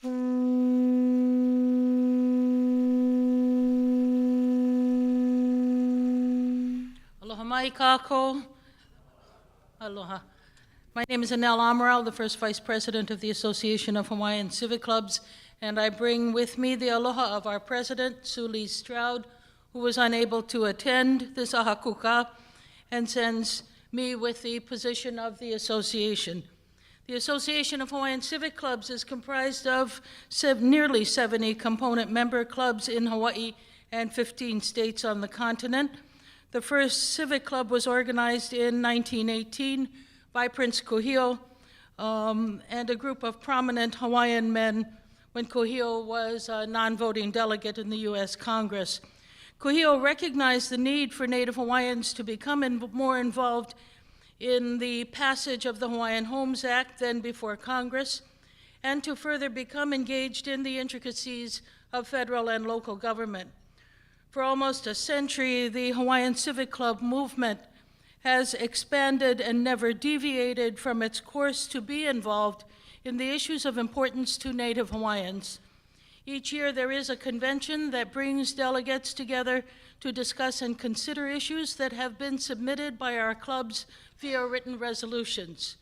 Aloha mai kākou. Aloha. My name is Annelle Amaral, the first Vice President of the Association of Hawaiian Civic Clubs, and I bring with me the aloha of our President, Suli Stroud, who was unable to attend this ahakuka, and sends me with the position of the association. The Association of Hawaiian Civic Clubs is comprised of nearly 70 component member clubs in Hawaii and 15 states on the continent. The first civic club was organized in 1918 by Prince Kuhio and a group of prominent Hawaiian men when Kuhio was a non-voting delegate in the U.S. Congress. Kuhio recognized the need for Native Hawaiians to become more involved in the passage of the Hawaiian Homes Act, then before Congress, and to further become engaged in the intricacies of federal and local government. For almost a century, the Hawaiian Civic Club movement has expanded and never deviated from its course to be involved in the issues of importance to Native Hawaiians. Each year there is a convention that brings delegates together to discuss and consider issues that have been submitted by our clubs via written resolutions.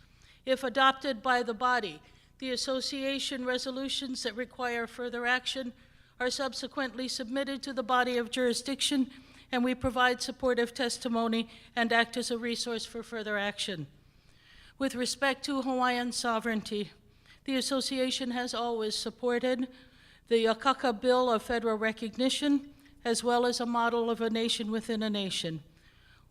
If adopted by the body, the association resolutions that require further action are subsequently submitted to the body of jurisdiction, and we provide supportive testimony and act as a resource for further action. With respect to Hawaiian sovereignty, the association has always supported the Akaka Bill of federal recognition, as well as a model of a nation within a nation.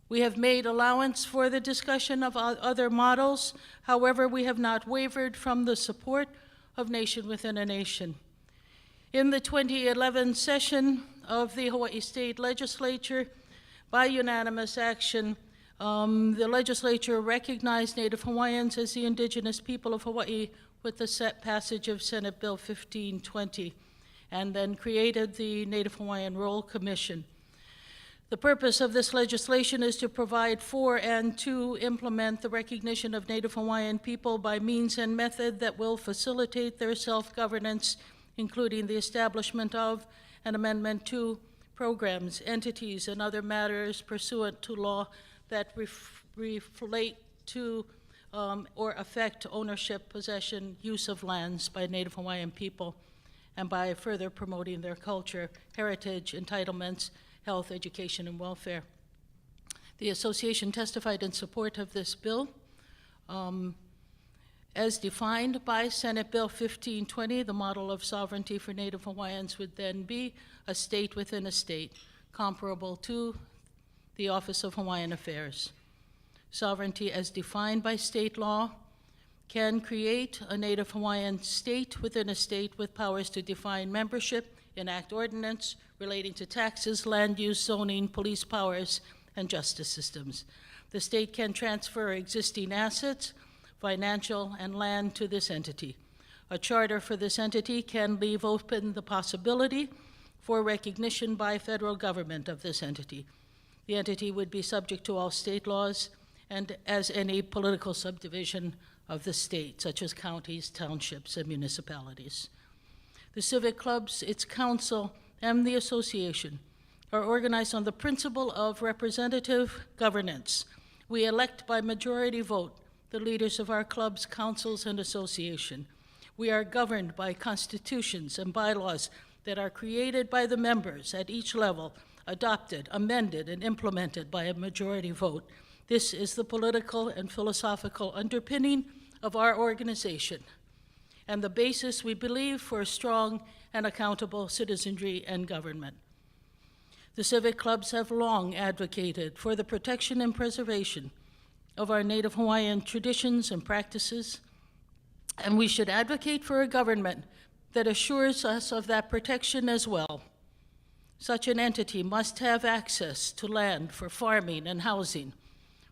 We have made allowance for the discussion of other models. However, we have not wavered from the support of nation within a nation. In the 2011 session of the Hawaii State Legislature, by unanimous action, the legislature recognized Native Hawaiians as the indigenous people of Hawaii with the passage of Senate Bill 1520, and then created the Native Hawaiian Roll Commission. The purpose of this legislation is to provide for and to implement the recognition of Native Hawaiian people by means and method that will facilitate their self-governance, including the establishment of and amendment to programs, entities, and other matters pursuant to law that relate to or affect ownership, possession, use of lands by Native Hawaiian people, and by further promoting their culture, heritage, entitlements, health, education, and welfare. The association testified in support of this bill. As defined by Senate Bill 1520, the model of sovereignty for Native Hawaiians would then be a state within a state, comparable to the Office of Hawaiian Affairs. Sovereignty as defined by state law can create a Native Hawaiian state within a state with powers to define membership, enact ordinance relating to taxes, land use, zoning, police powers, and justice systems. The state can transfer existing assets, financial, and land to this entity. A charter for this entity can leave open the possibility for recognition by federal government of this entity. The entity would be subject to all state laws and as any political subdivision of the state, such as counties, townships, and municipalities. The civic clubs, its council, and the association are organized on the principle of representative governance. We elect by majority vote the leaders of our clubs, councils, and association. We are governed by constitutions and bylaws that are created by the members at each level, adopted, amended, and implemented by a majority vote. This is the political and philosophical underpinning of our organization, and the basis, we believe, for a strong and accountable citizenry and government. The civic clubs have long advocated for the protection and preservation of our Native Hawaiian traditions and practices, and we should advocate for a government that assures us of that protection as well. Such an entity must have access to land for farming and housing,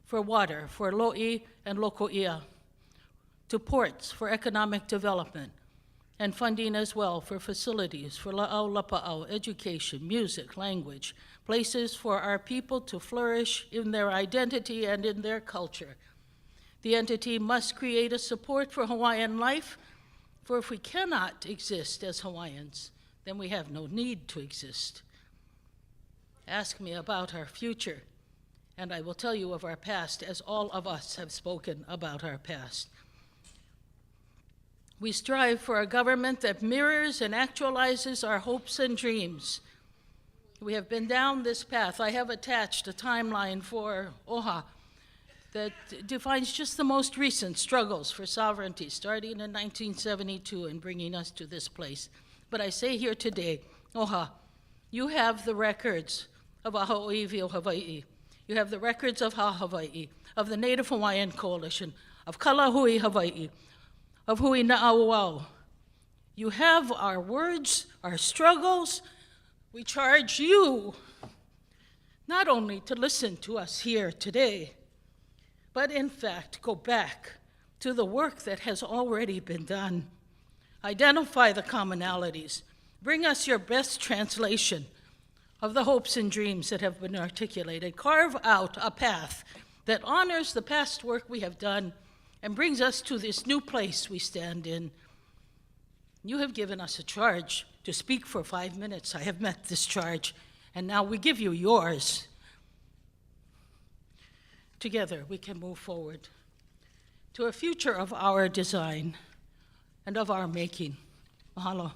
for water, for lo'i and loko'ia, to ports for economic development, and funding as well for facilities for la'au lapa'au, education, music, language, places for our people to flourish in their identity and in their culture. The entity must create a support for Hawaiian life, For if we cannot exist as Hawaiians, then we have no need to exist. Ask me about our future, and I will tell you of our past, as all of us have spoken about our past. We strive for a government that mirrors and actualizes our hopes and dreams. We have been down this path. I have attached a timeline for OHA that defines just the most recent struggles for sovereignty, starting in 1972 and bringing us to this place. But I say here today, OHA, you have the records of Lā Hoʻihoʻi Hawaii. You have the records of Hawaii, of the Native Hawaiian Coalition, of Kālahui Hawaii, of Hui Na'auau. You have our words, our struggles. We charge you not only to listen to us here today, but in fact, go back to the work that has already been done. Identify the commonalities. Bring us your best translation of the hopes and dreams that have been articulated. Carve out a path that honors the past work we have done and brings us to this new place we stand in. You have given us a charge to speak for 5 minutes. I have met this charge, and now we give you yours. Together, we can move forward to a future of our design and of our making. Mahalo.